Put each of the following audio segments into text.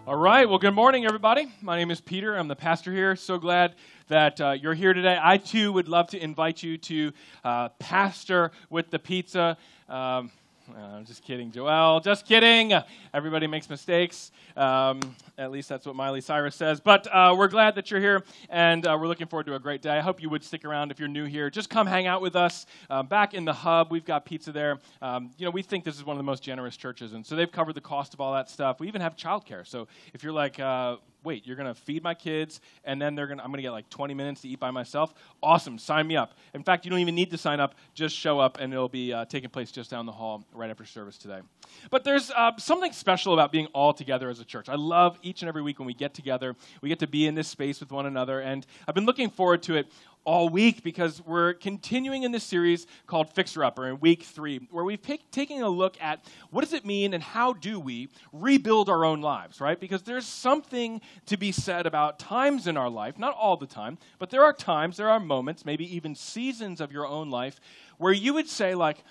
All right, well, good morning, everybody. My name is Peter. I'm the pastor here. So glad that you're here today. I, too, would love to invite you to Pastor with the Pizza. I'm just kidding, Joel. Just kidding. Everybody makes mistakes. At least that's what Miley Cyrus says. But we're glad that you're here, and we're looking forward to a great day. I hope you would stick around if you're new here. Just come hang out with us. Back in the hub, we've got pizza there. We think this is one of the most generous churches, and so they've covered the cost of all that stuff. We even have childcare. So if you're like, wait, you're going to feed my kids, and then I'm going to get like 20 minutes to eat by myself? Awesome. Sign me up. In fact, you don't even need to sign up. Just show up, and it'll be taking place just down the hall right after service today. But there's something special about being all together as a church. I love each and every week when we get together. We get to be in this space with one another, and I've been looking forward to it all week because we're continuing in this series called Fixer Upper in week 3, where we've taken a look at what does it mean and how do we rebuild our own lives, right? Because there's something to be said about times in our life, not all the time, but there are times, there are moments, maybe even seasons of your own life where you would say like,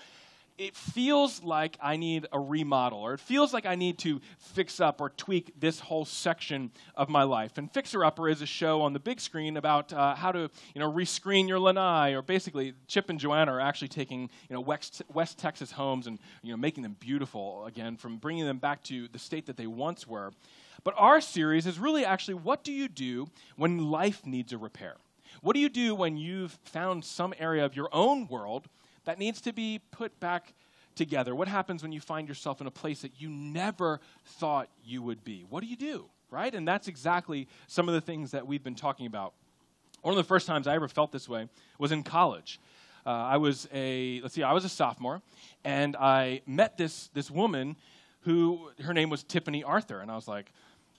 it feels like I need a remodel, or it feels like I need to fix up or tweak this whole section of my life. And Fixer Upper is a show on the big screen about how to, rescreen your lanai, or basically Chip and Joanna are actually taking, West Texas homes and, making them beautiful again, from bringing them back to the state that they once were. But our series is really actually, what do you do when life needs a repair? What do you do when you've found some area of your own world that needs to be put back together? What happens when you find yourself in a place that you never thought you would be? What do you do, right? And that's exactly some of the things that we've been talking about. One of the first times I ever felt this way was in college. I was a sophomore, and I met this woman who, her name was Tiffany Arthur, and I was like,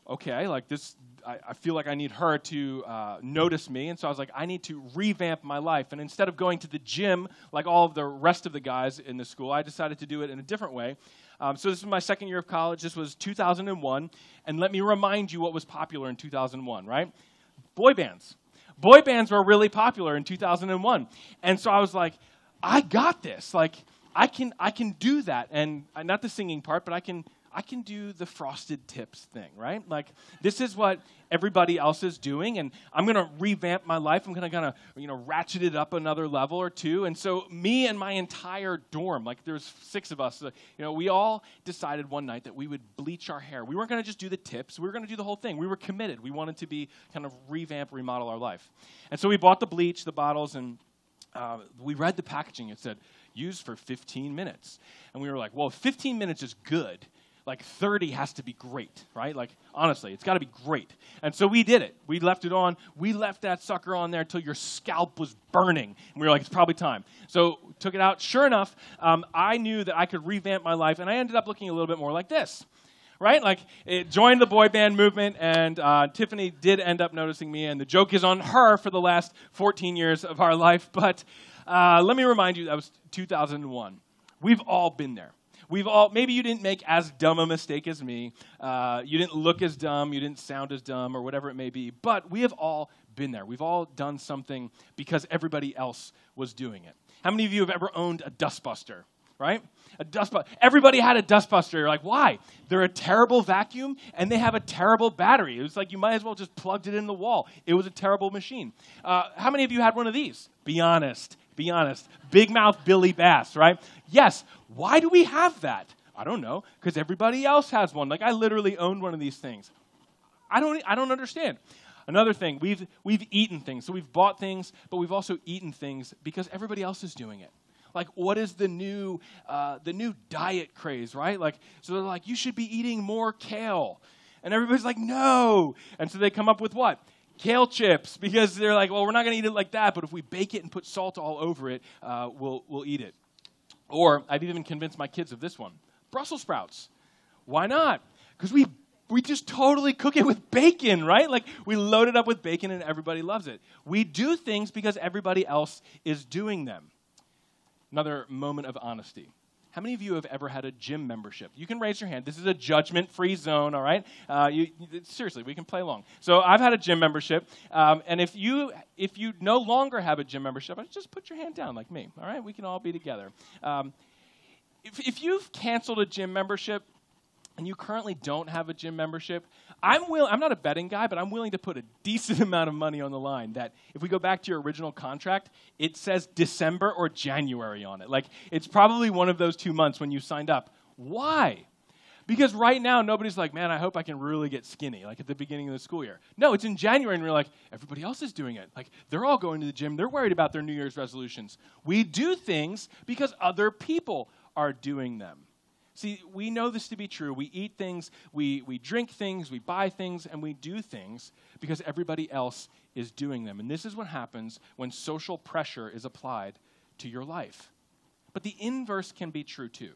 okay, like this, I feel like I need her to notice me, and so I was like, I need to revamp my life. And instead of going to the gym like all of the rest of the guys in the school, I decided to do it in a different way. So this was my second year of college. This was 2001, and let me remind you what was popular in 2001, right? Boy bands. Boy bands were really popular in 2001, and so I was like, I got this. Like, I can do that, and not the singing part, but I can do the frosted tips thing, right? Like, this is what everybody else is doing, and I'm going to revamp my life. I'm going to ratchet it up another level or two. And so me and my entire dorm, like there's 6 of us, we all decided one night that we would bleach our hair. We weren't going to just do the tips. We were going to do the whole thing. We were committed. We wanted to be kind of remodel our life. And so we bought the bleach, the bottles, and we read the packaging. It said, used for 15 minutes. And we were like, well, 15 minutes is good. Like 30 has to be great, right? Like, honestly, it's got to be great. And so we did it. We left it on. We left that sucker on there until your scalp was burning. And we were like, it's probably time. So took it out. Sure enough, I knew that I could revamp my life, and I ended up looking a little bit more like this, right? Like, it joined the boy band movement, and Tiffany did end up noticing me, and the joke is on her for the last 14 years of our life. But let me remind you, that was 2001. We've all been there. Maybe you didn't make as dumb a mistake as me. You didn't look as dumb. You didn't sound as dumb, or whatever it may be. But we have all been there. We've all done something because everybody else was doing it. How many of you have ever owned a dustbuster, right? A dustbuster. Everybody had a dustbuster. You're like, why? They're a terrible vacuum, and they have a terrible battery. It was like you might as well just plugged it in the wall. It was a terrible machine. How many of you had one of these? Be honest. Be honest. Big mouth Billy Bass, right? Yes. Why do we have that? I don't know. Because everybody else has one. Like, I literally owned one of these things. I don't understand. Another thing, we've eaten things. So we've bought things, but we've also eaten things because everybody else is doing it. Like, what is the new diet craze, right? Like, so they're like, you should be eating more kale. And everybody's like, no. And so they come up with what? Kale chips, because they're like, well, we're not going to eat it like that, but if we bake it and put salt all over it, we'll eat it. Or I've even convinced my kids of this one. Brussels sprouts. Why not? Because we just totally cook it with bacon, right? Like, we load it up with bacon and everybody loves it. We do things because everybody else is doing them. Another moment of honesty. How many of you have ever had a gym membership? You can raise your hand. This is a judgment-free zone, all right? Seriously, we can play along. So I've had a gym membership, and if you no longer have a gym membership, just put your hand down like me, all right? We can all be together. If you've canceled a gym membership, and you currently don't have a gym membership, I'm not a betting guy, but I'm willing to put a decent amount of money on the line that if we go back to your original contract, it says December or January on it. Like, it's probably one of those 2 months when you signed up. Why? Because right now, nobody's like, man, I hope I can really get skinny, like at the beginning of the school year. No, it's in January, and we're like, everybody else is doing it. Like, they're all going to the gym. They're worried about their New Year's resolutions. We do things because other people are doing them. See, we know this to be true. We eat things, we drink things, we buy things, and we do things because everybody else is doing them. And this is what happens when social pressure is applied to your life. But the inverse can be true too.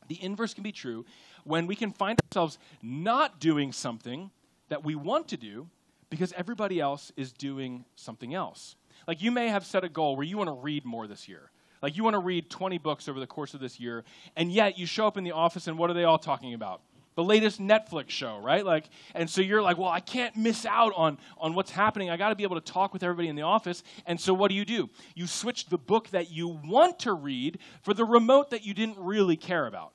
The inverse can be true when we can find ourselves not doing something that we want to do because everybody else is doing something else. Like, you may have set a goal where you want to read more this year. Like, you want to read 20 books over the course of this year, and yet you show up in the office, and what are they all talking about? The latest Netflix show, right? Like, and so you're like, well, I can't miss out on what's happening. I got to be able to talk with everybody in the office. And so what do? You switch the book that you want to read for the remote that you didn't really care about.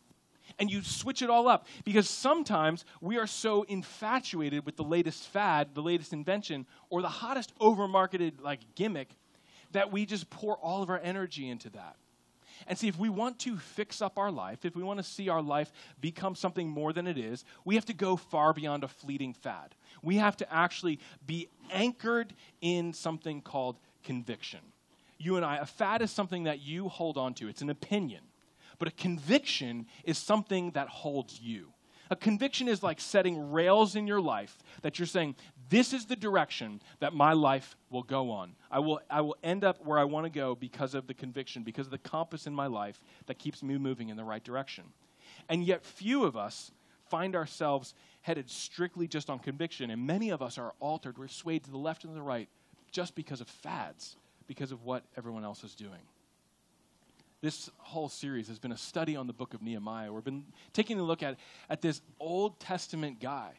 And you switch it all up because sometimes we are so infatuated with the latest fad, the latest invention, or the hottest over-marketed like gimmick that we just pour all of our energy into that. And see, if we want to fix up our life, if we want to see our life become something more than it is, we have to go far beyond a fleeting fad. We have to actually be anchored in something called conviction. You and I, a fad is something that you hold on to. It's an opinion. But a conviction is something that holds you. A conviction is like setting rails in your life that you're saying, this is the direction that my life will go on. I will end up where I want to go because of the conviction, because of the compass in my life that keeps me moving in the right direction. And yet few of us find ourselves headed strictly just on conviction, and many of us are altered. We're swayed to the left and to the right just because of fads, because of what everyone else is doing. This whole series has been a study on the book of Nehemiah. We've been taking a look at this Old Testament guy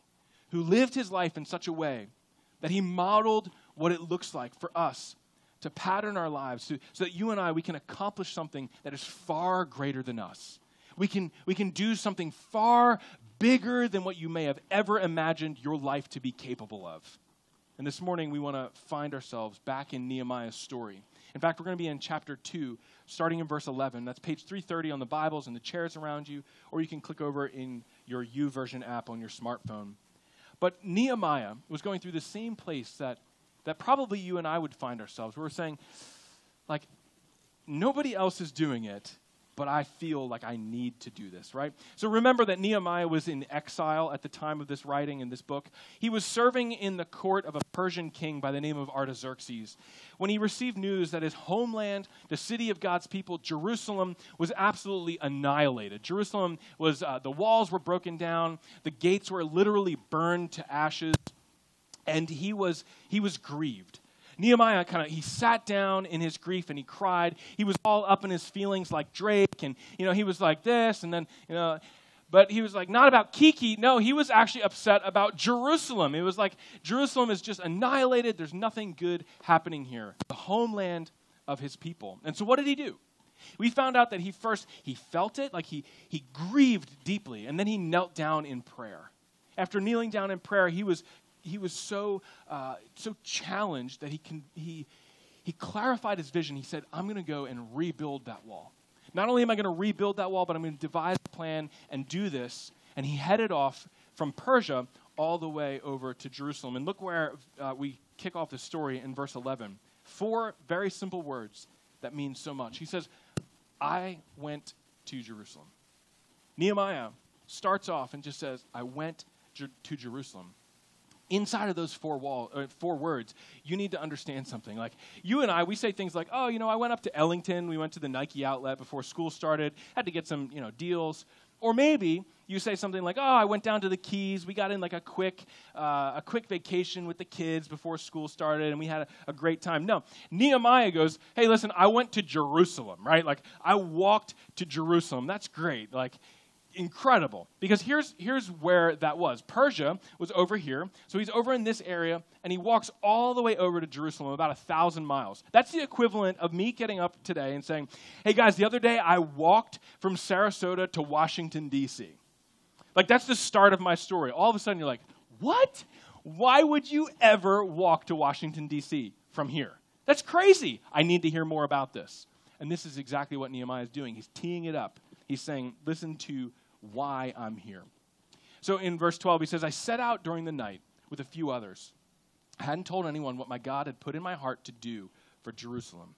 who lived his life in such a way that he modeled what it looks like for us to pattern our lives so that you and I, we can accomplish something that is far greater than us. We can do something far bigger than what you may have ever imagined your life to be capable of. And this morning, we want to find ourselves back in Nehemiah's story. In fact, we're going to be in chapter 2, starting in verse 11. That's page 330 on the Bibles and the chairs around you, or you can click over in your YouVersion app on your smartphone. But Nehemiah was going through the same place that probably you and I would find ourselves. We're saying, like, nobody else is doing it, but I feel like I need to do this, right? So remember that Nehemiah was in exile at the time of this writing in this book. He was serving in the court of a Persian king by the name of Artaxerxes when he received news that his homeland, the city of God's people, Jerusalem, was absolutely annihilated. Jerusalem was, the walls were broken down, the gates were literally burned to ashes, and he was grieved. Nehemiah he sat down in his grief and he cried. He was all up in his feelings like Drake, and he was like this, and then but he was like not about Kiki. No, he was actually upset about Jerusalem. It was like Jerusalem is just annihilated. There's nothing good happening here. The homeland of his people. And so what did he do? We found out that he felt it, like he grieved deeply, and then he knelt down in prayer. After kneeling down in prayer, he was so challenged that he clarified his vision. He said, I'm going to go and rebuild that wall. Not only am I going to rebuild that wall, but I'm going to devise a plan and do this. And he headed off from Persia all the way over to Jerusalem. And look where we kick off the story in verse 11. 4 very simple words that mean so much. He says, I went to Jerusalem. Nehemiah starts off and just says, I went to Jerusalem. Inside of those 4 words, you need to understand something. Like, you and I, we say things like, oh, I went up to Ellington. We went to the Nike outlet before school started. Had to get some, deals. Or maybe you say something like, oh, I went down to the Keys. We got in like a quick vacation with the kids before school started, and we had a great time. No, Nehemiah goes, hey, listen, I went to Jerusalem, right? Like, I walked to Jerusalem. That's great. Like, incredible. Because here's where that was. Persia was over here, so he's over in this area, and he walks all the way over to Jerusalem, about 1,000 miles. That's the equivalent of me getting up today and saying, hey guys, the other day I walked from Sarasota to Washington, D.C. Like, that's the start of my story. All of a sudden, you're like, what? Why would you ever walk to Washington, D.C. from here? That's crazy. I need to hear more about this. And this is exactly what Nehemiah is doing. He's teeing it up. He's saying, listen to why I'm here. So in verse 12, he says, I set out during the night with a few others. I hadn't told anyone what my God had put in my heart to do for Jerusalem.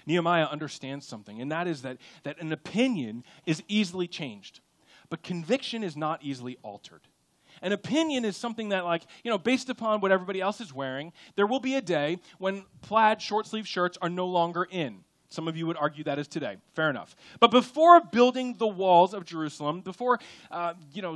Nehemiah understands something, and that is that an opinion is easily changed, but conviction is not easily altered. An opinion is something that, like, based upon what everybody else is wearing, there will be a day when plaid short-sleeve shirts are no longer in. Some of you would argue that is today. Fair enough. But before building the walls of Jerusalem, before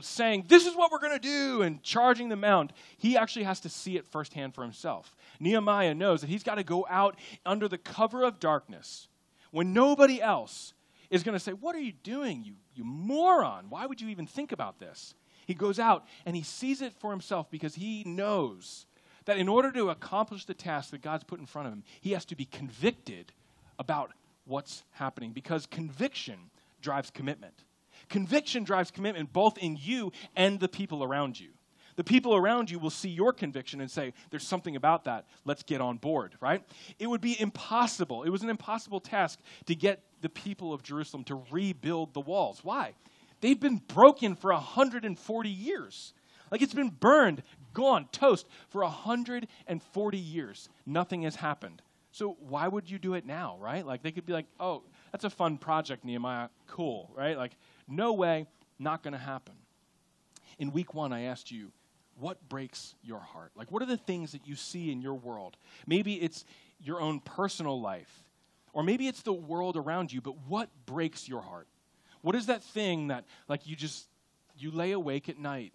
saying, this is what we're going to do, and charging the mound, he actually has to see it firsthand for himself. Nehemiah knows that he's got to go out under the cover of darkness when nobody else is going to say, what are you doing, you moron? Why would you even think about this? He goes out and he sees it for himself because he knows that in order to accomplish the task that God's put in front of him, he has to be convicted about what's happening, because conviction drives commitment. Conviction drives commitment both in you and the people around you. The people around you will see your conviction and say, there's something about that. Let's get on board, right? It would be impossible. It was an impossible task to get the people of Jerusalem to rebuild the walls. Why? They've been broken for 140 years. Like, it's been burned, gone, toast for 140 years. Nothing has happened. So why would you do it now, right? Like, they could be like, oh, that's a fun project, Nehemiah. Cool, right? Like, no way, not going to happen. In week 1, I asked you, what breaks your heart? Like, what are the things that you see in your world? Maybe it's your own personal life, or maybe it's the world around you, but what breaks your heart? What is that thing that, like, you lay awake at night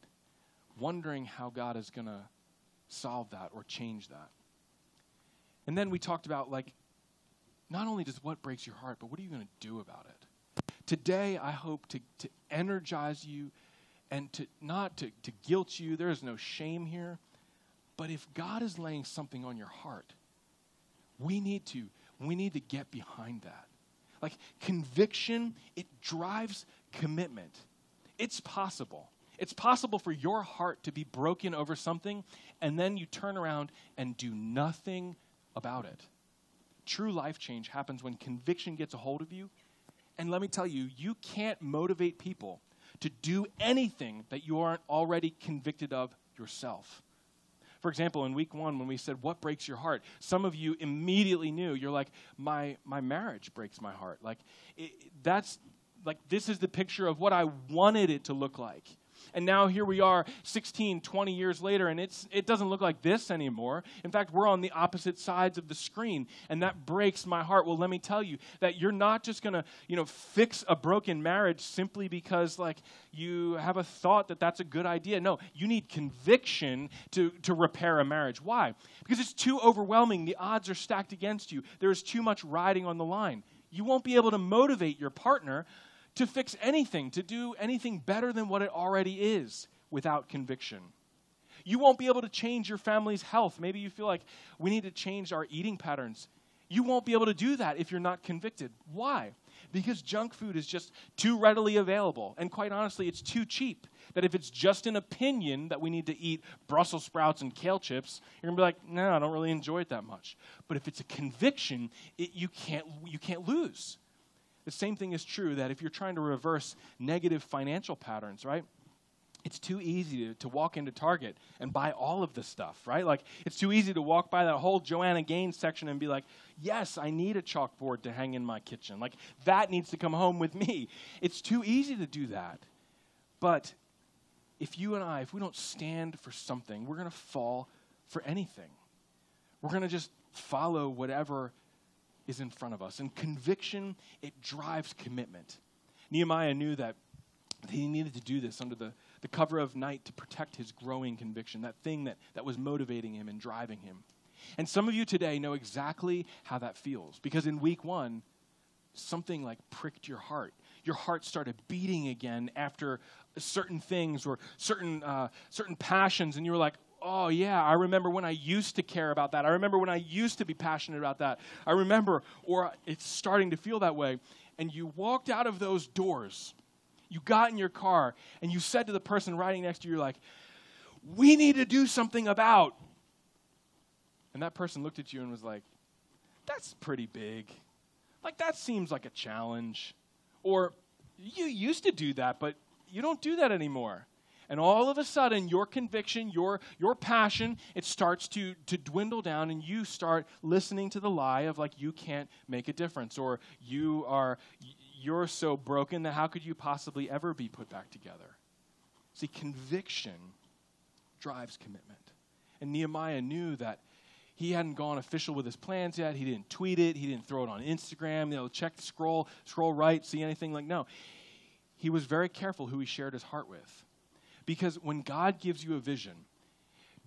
wondering how God is going to solve that or change that? And then we talked about, like, not only does what breaks your heart, but what are you going to do about it? Today, I hope to energize you and to guilt you. There is no shame here. But if God is laying something on your heart, we need to get behind that. Like, conviction, it drives commitment. It's possible. It's possible for your heart to be broken over something, and then you turn around and do nothing about it. True life change happens when conviction gets a hold of you. And let me tell you, you can't motivate people to do anything that you aren't already convicted of yourself. For example, in week 1, when we said, what breaks your heart? Some of you immediately knew. You're like, my marriage breaks my heart. Like, this is the picture of what I wanted it to look like. And now here we are 16, 20 years later, and it doesn't look like this anymore. In fact, we're on the opposite sides of the screen, and that breaks my heart. Well, let me tell you that you're not just going to, fix a broken marriage simply because, like, you have a thought that that's a good idea. No, you need conviction to repair a marriage. Why? Because it's too overwhelming. The odds are stacked against you. There is too much riding on the line. You won't be able to motivate your partner to fix anything, to do anything better than what it already is without conviction. You won't be able to change your family's health. Maybe you feel like we need to change our eating patterns. You won't be able to do that if you're not convicted. Why? Because junk food is just too readily available. And quite honestly, it's too cheap. That if it's just an opinion that we need to eat Brussels sprouts and kale chips, you're going to be like, no, I don't really enjoy it that much. But if it's a conviction, you can't lose. The same thing is true that if you're trying to reverse negative financial patterns, right? It's too easy to walk into Target and buy all of the stuff, right? Like, it's too easy to walk by that whole Joanna Gaines section and be like, yes, I need a chalkboard to hang in my kitchen. Like, that needs to come home with me. It's too easy to do that. But if you and I, if we don't stand for something, we're going to fall for anything. We're going to just follow whatever is in front of us. And conviction, it drives commitment. Nehemiah knew that he needed to do this under the cover of night to protect his growing conviction, that thing that was motivating him and driving him. And some of you today know exactly how that feels, because in week 1, something like pricked your heart. Your heart started beating again after certain things or certain passions, and you were like, oh, yeah, I remember when I used to care about that. I remember when I used to be passionate about that. I remember, or it's starting to feel that way. And you walked out of those doors. You got in your car and you said to the person riding next to you, you're like, we need to do something about. And that person looked at you and was like, that's pretty big. Like, that seems like a challenge. Or, you used to do that, but you don't do that anymore. And all of a sudden, your conviction, your passion, it starts to dwindle down, and you start listening to the lie of, like, you can't make a difference, or you're so broken that how could you possibly ever be put back together? See, conviction drives commitment. And Nehemiah knew that he hadn't gone official with his plans yet. He didn't tweet it. He didn't throw it on Instagram. Check, scroll right, see anything like, no. He was very careful who he shared his heart with. Because when God gives you a vision,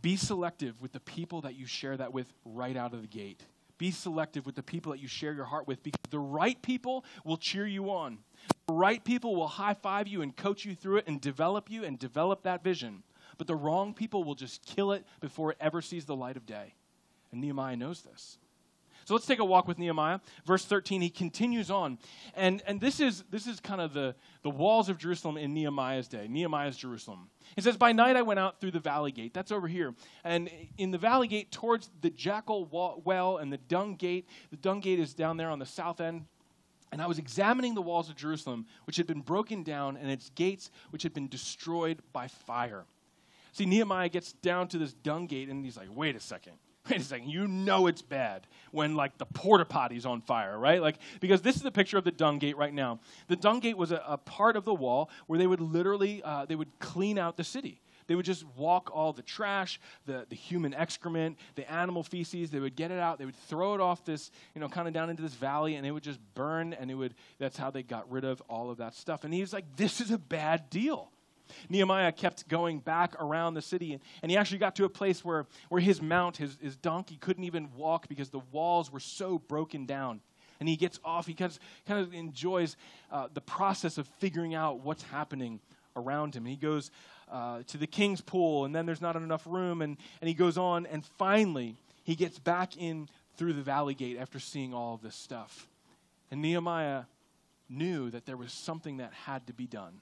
be selective with the people that you share that with right out of the gate. Be selective with the people that you share your heart with, because the right people will cheer you on. The right people will high-five you and coach you through it and develop you and develop that vision. But the wrong people will just kill it before it ever sees the light of day. And Nehemiah knows this. So let's take a walk with Nehemiah. Verse 13, he continues on. And this is kind of the walls of Jerusalem in Nehemiah's day, Nehemiah's Jerusalem. It says, by night I went out through the valley gate. That's over here. And in the valley gate towards the jackal well and the dung gate is down there on the south end. And I was examining the walls of Jerusalem, which had been broken down, and its gates, which had been destroyed by fire. See, Nehemiah gets down to this dung gate, and he's like, wait a second, you know it's bad when, like, the porta potty's on fire, right? Like, because this is the picture of the dung gate right now. The dung gate was a part of the wall where they would literally, they would clean out the city. They would just walk all the trash, the human excrement, the animal feces. They would get it out. They would throw it off this, kind of down into this valley, and it would just burn, and that's how they got rid of all of that stuff. And he was like, this is a bad deal. Nehemiah kept going back around the city, and he actually got to a place where his mount, his donkey, couldn't even walk because the walls were so broken down. And he gets off. He kind of enjoys the process of figuring out what's happening around him. And he goes to the king's pool, and then there's not enough room, and he goes on, and finally he gets back in through the valley gate after seeing all of this stuff. And Nehemiah knew that there was something that had to be done.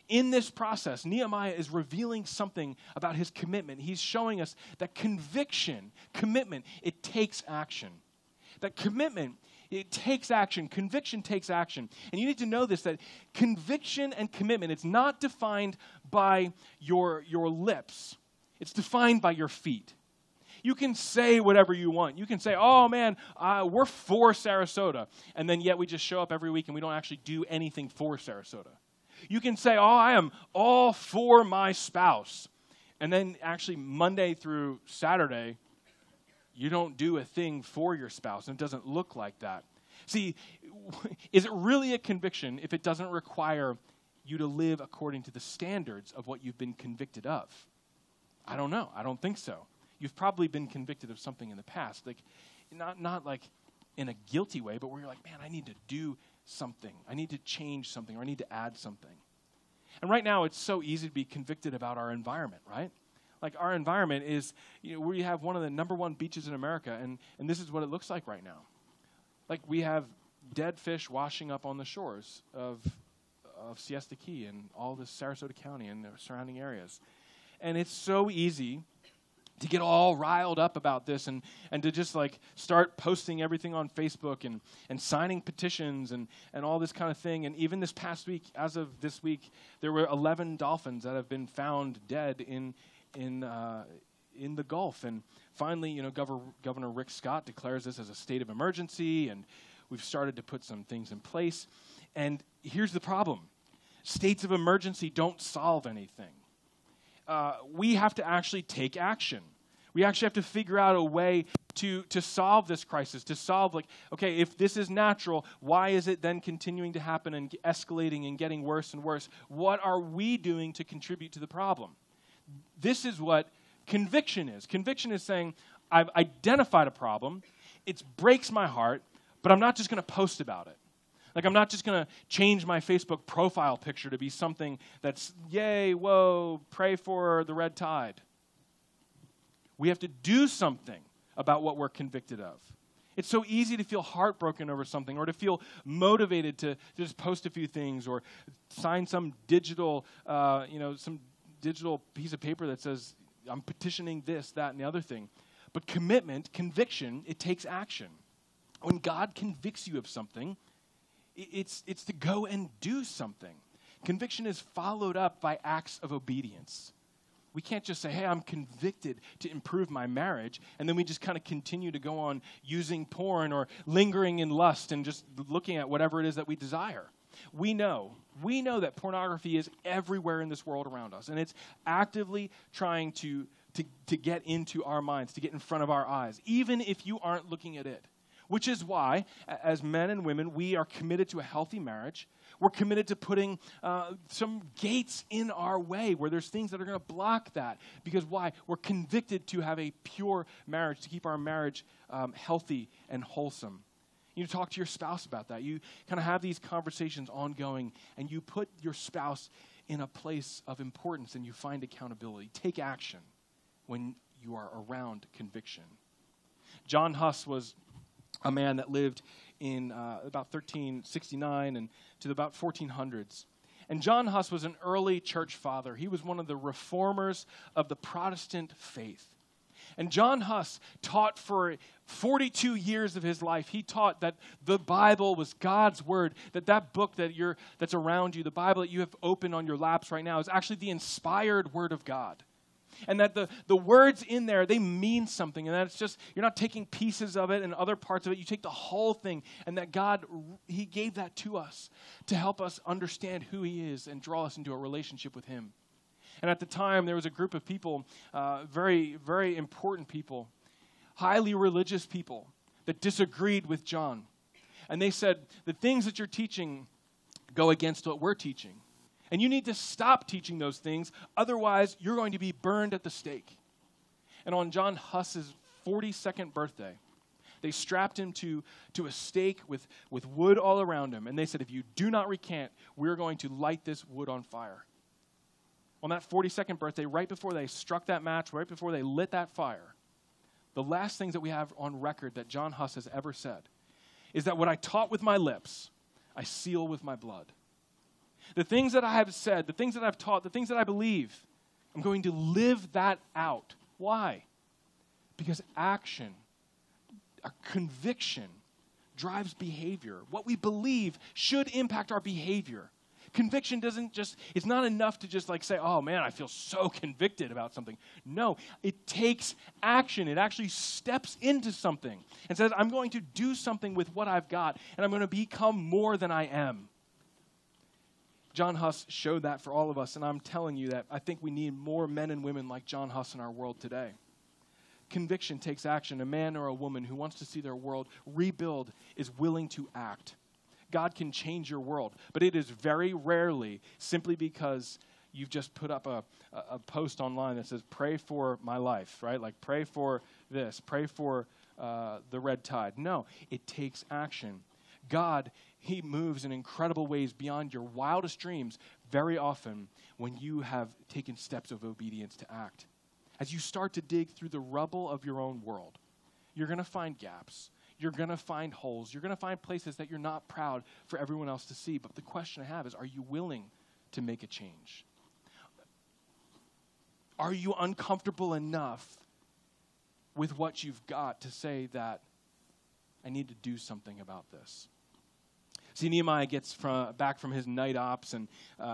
In this process, Nehemiah is revealing something about his commitment. He's showing us that commitment, it takes action. That commitment, it takes action. Conviction takes action. And you need to know this, that conviction and commitment, it's not defined by your lips. It's defined by your feet. You can say whatever you want. You can say, oh, man, we're for Sarasota. And then yet we just show up every week and we don't actually do anything for Sarasota. You can say, oh, I am all for my spouse. And then actually Monday through Saturday, you don't do a thing for your spouse, and it doesn't look like that. See, is it really a conviction if it doesn't require you to live according to the standards of what you've been convicted of? I don't know. I don't think so. You've probably been convicted of something in the past, like not like in a guilty way, but where you're like, man, I need to do something. I need to change something, or I need to add something. And right now, it's so easy to be convicted about our environment, right? Like, our environment is, we have one of the number one beaches in America, and this is what it looks like right now. Like, we have dead fish washing up on the shores of Siesta Key and all this Sarasota County and the surrounding areas. And it's so easy to get all riled up about this and to just like start posting everything on Facebook and signing petitions and all this kind of thing. And even this past week, as of this week, there were 11 dolphins that have been found dead in the Gulf. And finally, Governor Rick Scott declares this as a state of emergency, and we've started to put some things in place. And here's the problem. States of emergency don't solve anything. We have to actually take action. We actually have to figure out a way to solve this crisis, to solve, like, okay, if this is natural, why is it then continuing to happen and escalating and getting worse and worse? What are we doing to contribute to the problem? This is what conviction is. Conviction is saying, I've identified a problem, it breaks my heart, but I'm not just going to post about it. Like, I'm not just going to change my Facebook profile picture to be something that's, yay, whoa, pray for the red tide. We have to do something about what we're convicted of. It's so easy to feel heartbroken over something, or to feel motivated to just post a few things, or sign some digital piece of paper that says, I'm petitioning this, that, and the other thing. But commitment, conviction, it takes action. When God convicts you of something, it's to go and do something. Conviction is followed up by acts of obedience. We can't just say, hey, I'm convicted to improve my marriage, and then we just kind of continue to go on using porn or lingering in lust and just looking at whatever it is that we desire. We know that pornography is everywhere in this world around us, and it's actively trying to get into our minds, to get in front of our eyes, even if you aren't looking at it. Which is why, as men and women, we are committed to a healthy marriage. We're committed to putting some gates in our way where there's things that are going to block that. Because why? We're convicted to have a pure marriage, to keep our marriage healthy and wholesome. You talk to your spouse about that. You kind of have these conversations ongoing, and you put your spouse in a place of importance, and you find accountability. Take action when you are around conviction. John Huss was a man that lived in about 1369 and to about 1400s. And John Huss was an early church father. He was one of the reformers of the Protestant faith. And John Huss taught for 42 years of his life. He taught that the Bible was God's word, that book that's around you, the Bible that you have open on your laps right now, is actually the inspired word of God. And that the words in there, they mean something. And that it's just, you're not taking pieces of it and other parts of it. You take the whole thing. And that God, he gave that to us to help us understand who he is and draw us into a relationship with him. And at the time, there was a group of people, very, very important people, highly religious people, that disagreed with John. And they said, the things that you're teaching go against what we're teaching. And you need to stop teaching those things, otherwise you're going to be burned at the stake. And on John Huss's 42nd birthday, they strapped him to a stake with wood all around him. And they said, if you do not recant, we're going to light this wood on fire. On that 42nd birthday, right before they struck that match, right before they lit that fire, the last things that we have on record that John Huss has ever said is that what I taught with my lips, I seal with my blood. The things that I have said, the things that I've taught, the things that I believe, I'm going to live that out. Why? Because action, a conviction, drives behavior. What we believe should impact our behavior. Conviction it's not enough to just like say, oh man, I feel so convicted about something. No, it takes action. It actually steps into something and says, I'm going to do something with what I've got, and I'm going to become more than I am. John Huss showed that for all of us, and I'm telling you that I think we need more men and women like John Huss in our world today. Conviction takes action. A man or a woman who wants to see their world rebuild is willing to act. God can change your world, but it is very rarely simply because you've just put up a post online that says, pray for my life, right? Like pray for this, pray for the red tide. No, it takes action. God, he moves in incredible ways beyond your wildest dreams very often when you have taken steps of obedience to act. As you start to dig through the rubble of your own world, you're going to find gaps. You're going to find holes. You're going to find places that you're not proud for everyone else to see. But the question I have is, are you willing to make a change? Are you uncomfortable enough with what you've got to say that I need to do something about this? See, Nehemiah gets back from his night ops, and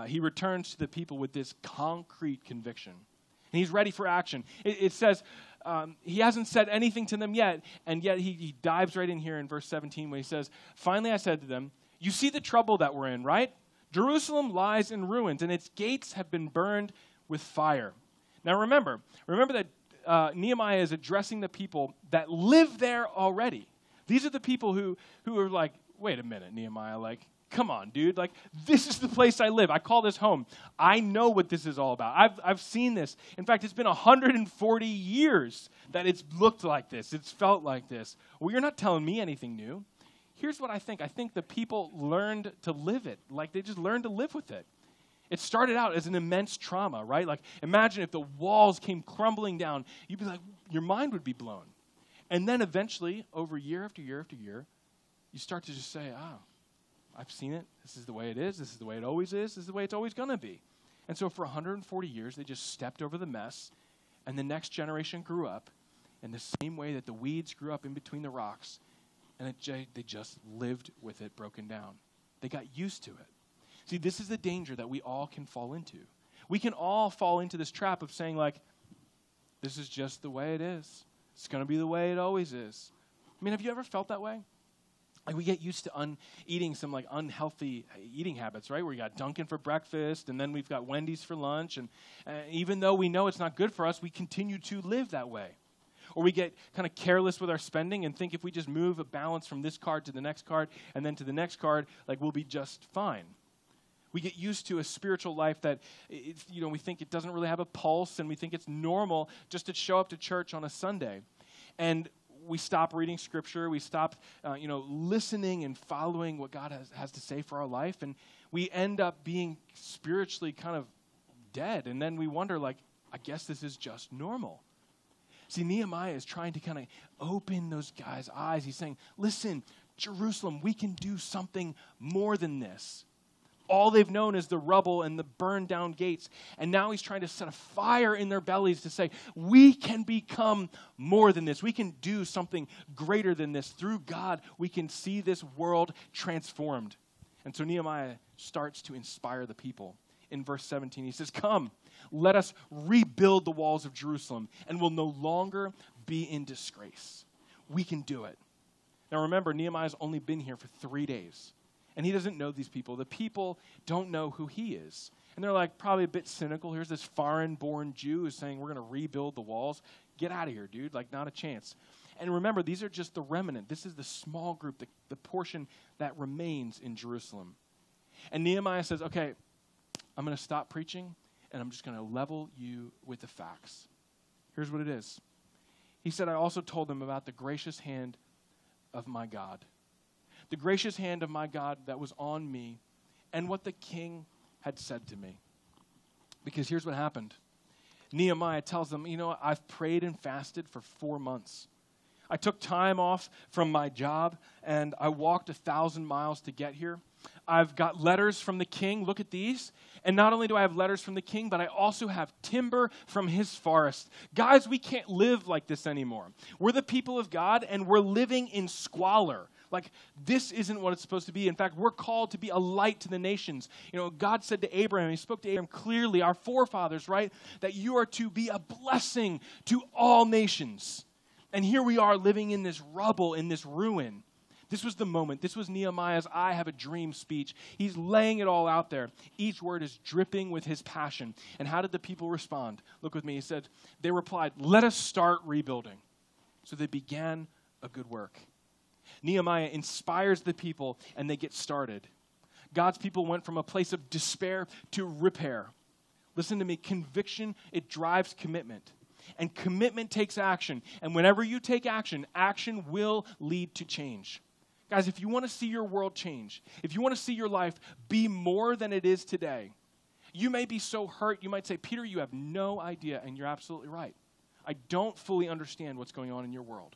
he returns to the people with this concrete conviction. And he's ready for action. It says he hasn't said anything to them yet, and yet he dives right in here in verse 17 when he says, finally I said to them, you see the trouble that we're in, right? Jerusalem lies in ruins, and its gates have been burned with fire. Now remember that Nehemiah is addressing the people that live there already. These are the people who are like, wait a minute, Nehemiah, like, come on, dude. Like, this is the place I live. I call this home. I know what this is all about. I've seen this. In fact, it's been 140 years that it's looked like this. It's felt like this. Well, you're not telling me anything new. Here's what I think. I think the people learned to live it. Like, they just learned to live with it. It started out as an immense trauma, right? Like, imagine if the walls came crumbling down. You'd be like, your mind would be blown. And then eventually, over year after year after year, you start to just say, I've seen it. This is the way it is. This is the way it always is. This is the way it's always going to be. And so for 140 years, they just stepped over the mess, and the next generation grew up in the same way that the weeds grew up in between the rocks, and they just lived with it broken down. They got used to it. See, this is the danger that we all can fall into. We can all fall into this trap of saying, like, this is just the way it is. It's going to be the way it always is. I mean, have you ever felt that way? Like, we get used to eating some, like, unhealthy eating habits, right? Where we got Dunkin' for breakfast, and then we've got Wendy's for lunch. And even though we know it's not good for us, we continue to live that way. Or we get kind of careless with our spending and think if we just move a balance from this card to the next card and then to the next card, like, we'll be just fine. We get used to a spiritual life that, we think it doesn't really have a pulse, and we think it's normal just to show up to church on a Sunday. And we stop reading Scripture. We stop, listening and following what God has to say for our life. And we end up being spiritually kind of dead. And then we wonder, like, I guess this is just normal. See, Nehemiah is trying to kind of open those guys' eyes. He's saying, listen, Jerusalem, we can do something more than this. All they've known is the rubble and the burned down gates. And now he's trying to set a fire in their bellies to say, we can become more than this. We can do something greater than this. Through God, we can see this world transformed. And so Nehemiah starts to inspire the people. In verse 17, he says, come, let us rebuild the walls of Jerusalem, and we'll no longer be in disgrace. We can do it. Now remember, Nehemiah's only been here for 3 days. And he doesn't know these people. The people don't know who he is. And they're like probably a bit cynical. Here's this foreign-born Jew who's saying, we're going to rebuild the walls. Get out of here, dude. Like, not a chance. And remember, these are just the remnant. This is the small group, the portion that remains in Jerusalem. And Nehemiah says, okay, I'm going to stop preaching, and I'm just going to level you with the facts. Here's what it is. He said, I also told them about the gracious hand of my God. The gracious hand of my God that was on me, and what the king had said to me. Because here's what happened. Nehemiah tells them, I've prayed and fasted for 4 months. I took time off from my job, and I walked 1,000 miles to get here. I've got letters from the king. Look at these. And not only do I have letters from the king, but I also have timber from his forest. Guys, we can't live like this anymore. We're the people of God, and we're living in squalor. Like, this isn't what it's supposed to be. In fact, we're called to be a light to the nations. God said to Abraham, he spoke to Abraham clearly, our forefathers, right, that you are to be a blessing to all nations. And here we are living in this rubble, in this ruin. This was the moment. This was Nehemiah's I have a dream speech. He's laying it all out there. Each word is dripping with his passion. And how did the people respond? Look with me. He said, they replied, let us start rebuilding. So they began a good work. Nehemiah inspires the people, and they get started. God's people went from a place of despair to repair. Listen to me. Conviction, it drives commitment. And commitment takes action. And whenever you take action, action will lead to change. Guys, if you want to see your world change, if you want to see your life be more than it is today, you may be so hurt, you might say, Peter, you have no idea, and you're absolutely right. I don't fully understand what's going on in your world.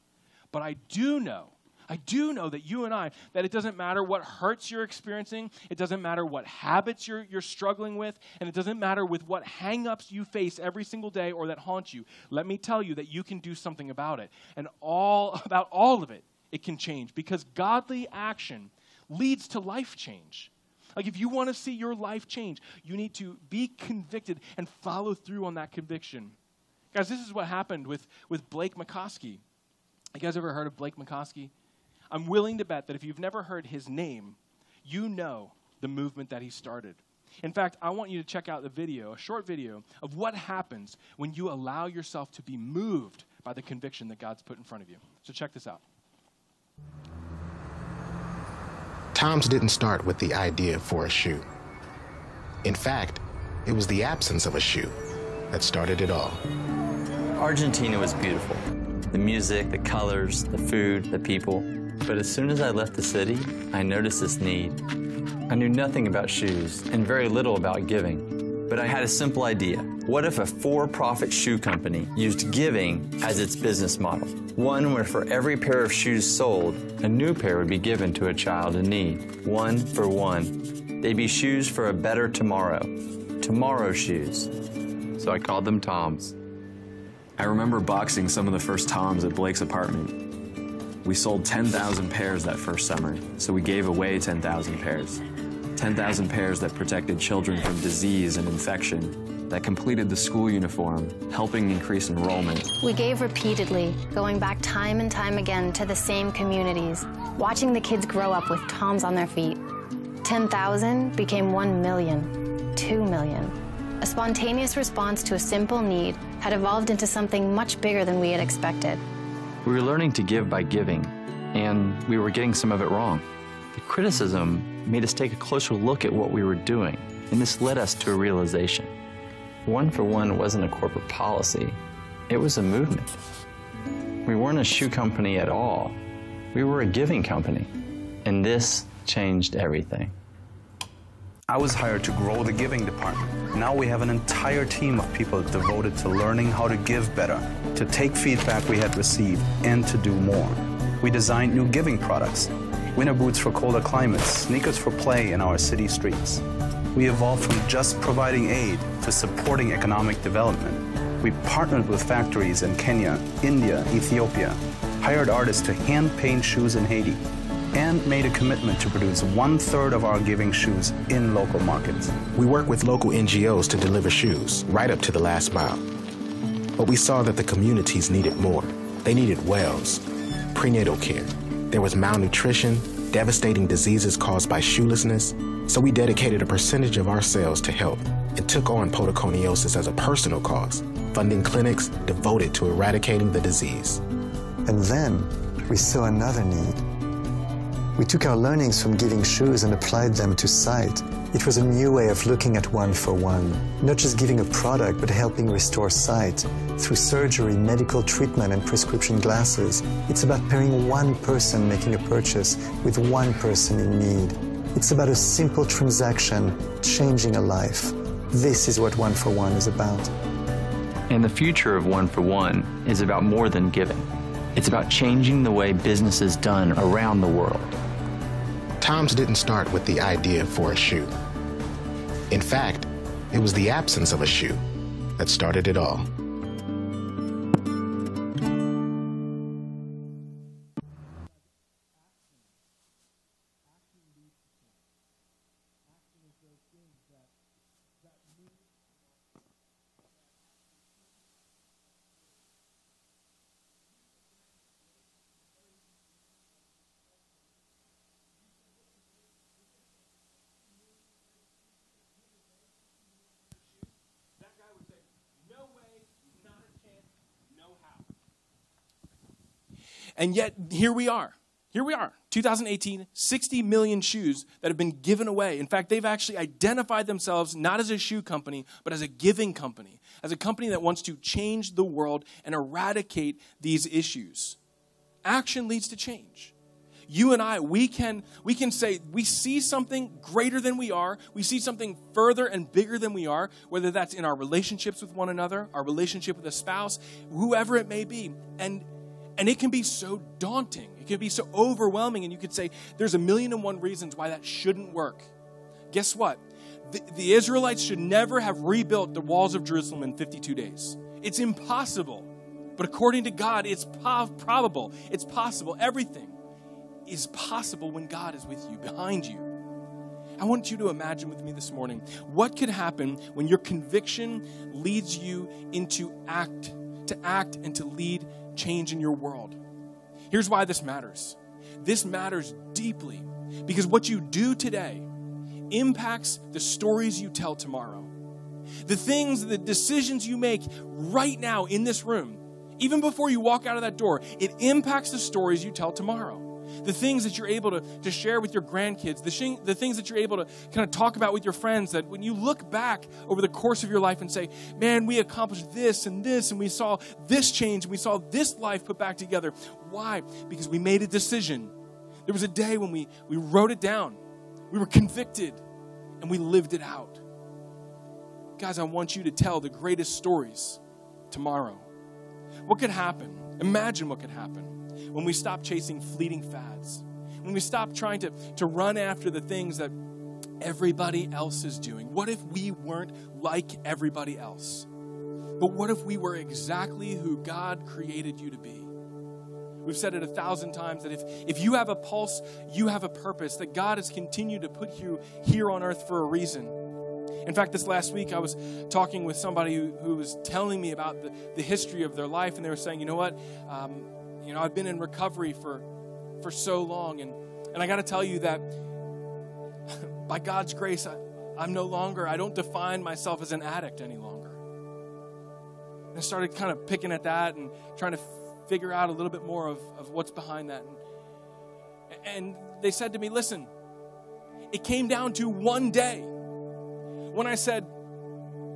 But I do know that you and I, that it doesn't matter what hurts you're experiencing, it doesn't matter what habits you're struggling with, and it doesn't matter with what hang-ups you face every single day or that haunt you. Let me tell you that you can do something about it. And about all of it, it can change, because godly action leads to life change. Like, if you want to see your life change, you need to be convicted and follow through on that conviction. Guys, this is what happened with Blake McCoskey. You guys ever heard of Blake McCoskey? I'm willing to bet that if you've never heard his name, you know the movement that he started. In fact, I want you to check out a short video of what happens when you allow yourself to be moved by the conviction that God's put in front of you. So check this out. Tom's didn't start with the idea for a shoe. In fact, it was the absence of a shoe that started it all. Argentina was beautiful. The music, the colors, the food, the people. But as soon as I left the city, I noticed this need. I knew nothing about shoes and very little about giving. But I had a simple idea. What if a for-profit shoe company used giving as its business model? One where for every pair of shoes sold, a new pair would be given to a child in need. One for one. They'd be shoes for a better tomorrow. Tomorrow shoes. So I called them Toms. I remember boxing some of the first Toms at Blake's apartment. We sold 10,000 pairs that first summer, so we gave away 10,000 pairs. 10,000 pairs that protected children from disease and infection, that completed the school uniform, helping increase enrollment. We gave repeatedly, going back time and time again to the same communities, watching the kids grow up with Toms on their feet. 10,000 became 1 million, 2 million. A spontaneous response to a simple need had evolved into something much bigger than we had expected. We were learning to give by giving, and we were getting some of it wrong. The criticism made us take a closer look at what we were doing, and this led us to a realization. One for One wasn't a corporate policy, it was a movement. We weren't a shoe company at all. We were a giving company, and this changed everything. I was hired to grow the giving department. Now we have an entire team of people devoted to learning how to give better, to take feedback we had received, and to do more. We designed new giving products, winter boots for colder climates, sneakers for play in our city streets. We evolved from just providing aid to supporting economic development. We partnered with factories in Kenya, India, Ethiopia, hired artists to hand paint shoes in Haiti, and made a commitment to produce 1/3 of our giving shoes in local markets. We work with local NGOs to deliver shoes right up to the last mile. But we saw that the communities needed more. They needed wells, prenatal care. There was malnutrition, devastating diseases caused by shoelessness. So we dedicated a percentage of our sales to help and took on podoconiosis as a personal cause, funding clinics devoted to eradicating the disease. And then we saw another need. We took our learnings from giving shoes and applied them to sight. It was a new way of looking at One for One, not just giving a product, but helping restore sight through surgery, medical treatment, and prescription glasses. It's about pairing one person making a purchase with one person in need. It's about a simple transaction changing a life. This is what One for One is about. And the future of One for One is about more than giving. It's about changing the way business is done around the world. Toms didn't start with the idea for a shoe. In fact, it was the absence of a shoe that started it all. And yet, here we are. 2018, 60 million shoes that have been given away. In fact, they've actually identified themselves not as a shoe company, but as a giving company, as a company that wants to change the world and eradicate these issues. Action leads to change. You and I, we can say we see something greater than we are. We see something further and bigger than we are, whether that's in our relationships with one another, our relationship with a spouse, whoever it may be. And it can be so daunting. It can be so overwhelming. And you could say, there's 1,000,001 reasons why that shouldn't work. Guess what? The Israelites should never have rebuilt the walls of Jerusalem in 52 days. It's impossible. But according to God, it's probable. It's possible. Everything is possible when God is with you, behind you. I want you to imagine with me this morning, what could happen when your conviction leads you into act and to lead change in your world. Here's why this matters. This matters deeply because what you do today impacts the stories you tell tomorrow. The decisions you make right now in this room, even before you walk out of that door, it impacts the stories you tell tomorrow. The things that you're able to share with your grandkids, the things that you're able to kind of talk about with your friends, that when you look back over the course of your life and say, man, we accomplished this, and we saw this change, and we saw this life put back together. Why? Because we made a decision. There was a day when we wrote it down. We were convicted, and we lived it out. guys, I want you to tell the greatest stories tomorrow. What could happen? Imagine what could happen when we stop chasing fleeting fads, when we stop trying to run after the things that everybody else is doing. What if we weren't like everybody else? But what if we were exactly who God created you to be? We've said it 1,000 times that if you have a pulse, you have a purpose, that God has continued to put you here on earth for a reason. In fact, this last week I was talking with somebody who was telling me about the history of their life, and they were saying, you know what, I've been in recovery for so long, and I got to tell you that by God's grace, I don't define myself as an addict any longer. And I started kind of picking at that and trying to figure out a little bit more of what's behind that. And they said to me, listen, it came down to one day when I said,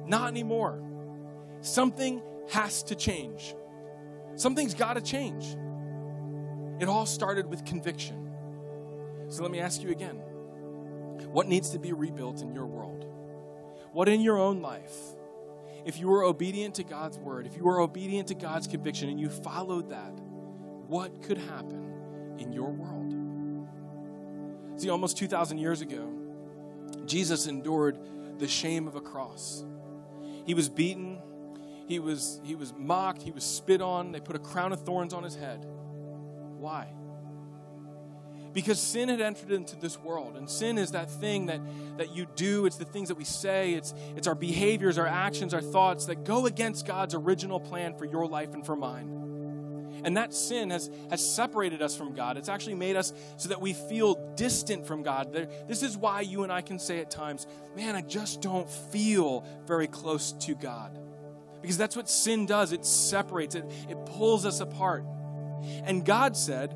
not anymore. Something has to change. Something's got to change. It all started with conviction. So let me ask you again, what needs to be rebuilt in your world? What in your own life? If you were obedient to God's word, if you were obedient to God's conviction and you followed that, what could happen in your world? See, almost 2,000 years ago, Jesus endured the shame of a cross. He was beaten, he was mocked, he was spit on, they put a crown of thorns on his head. Why? Because sin had entered into this world, and sin is that thing that you do. It's the things that we say. It's our behaviors, our actions, our thoughts that go against God's original plan for your life and for mine. And that sin has separated us from God. It's actually made us so that we feel distant from God. This is why you and I can say at times, man, I just don't feel very close to God. Because that's what sin does. It separates, it pulls us apart. And God said,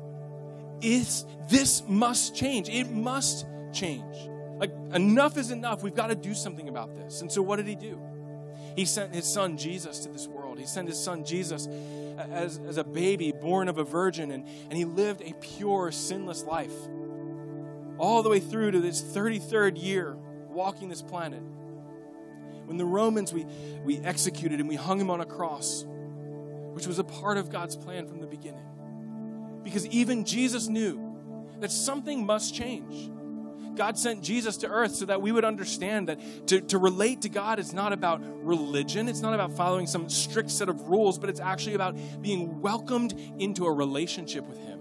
this must change. It must change. Like, enough is enough. We've got to do something about this. And so what did he do? He sent his son Jesus to this world. He sent his son Jesus as a baby born of a virgin, and he lived a pure, sinless life all the way through to this 33rd year walking this planet. When the Romans, we executed and we hung him on a cross, which was a part of God's plan from the beginning. Because even Jesus knew that something must change. God sent Jesus to earth so that we would understand that to relate to God is not about religion. It's not about following some strict set of rules, but it's actually about being welcomed into a relationship with him.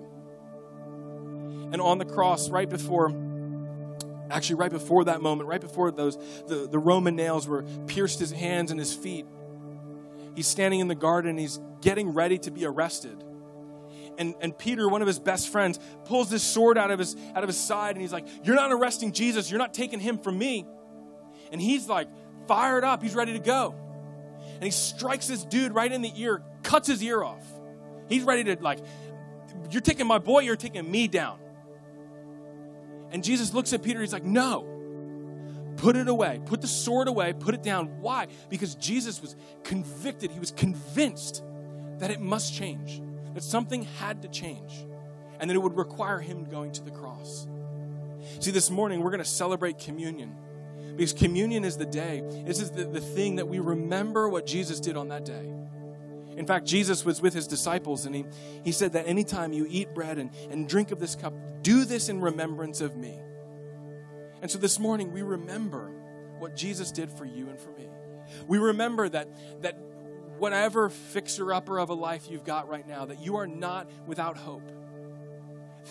And on the cross, right before that moment, right before the Roman nails were pierced his hands and his feet, he's standing in the garden, he's getting ready to be arrested. And Peter, one of his best friends, pulls this sword out of his side, and he's like, you're not arresting Jesus. You're not taking him from me. And he's like fired up. He's ready to go. And he strikes this dude right in the ear, cuts his ear off. He's ready to you're taking my boy, you're taking me down. And Jesus looks at Peter, he's like, no, put it away. Put the sword away, put it down. Why? Because Jesus was convicted. He was convinced that it must change. That something had to change, and that it would require him going to the cross. See, this morning we're going to celebrate communion, because communion is the day. This is the thing that we remember what Jesus did on that day. In fact, Jesus was with his disciples, and he said that anytime you eat bread and drink of this cup, do this in remembrance of me. And so this morning we remember what Jesus did for you and for me. We remember that whatever fixer-upper of a life you've got right now, that you are not without hope.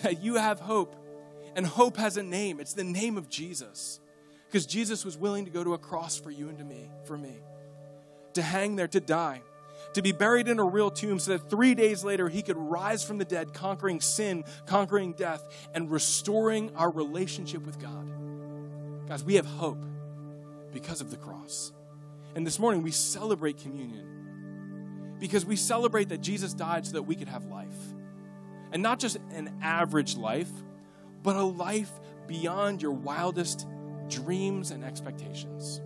That you have hope, and hope has a name. It's the name of Jesus. Because Jesus was willing to go to a cross for you and for me. To hang there, to die. To be buried in a real tomb so that 3 days later he could rise from the dead, conquering sin, conquering death, and restoring our relationship with God. Guys, we have hope because of the cross. And this morning we celebrate communion. Because we celebrate that Jesus died so that we could have life. And not just an average life, but a life beyond your wildest dreams and expectations.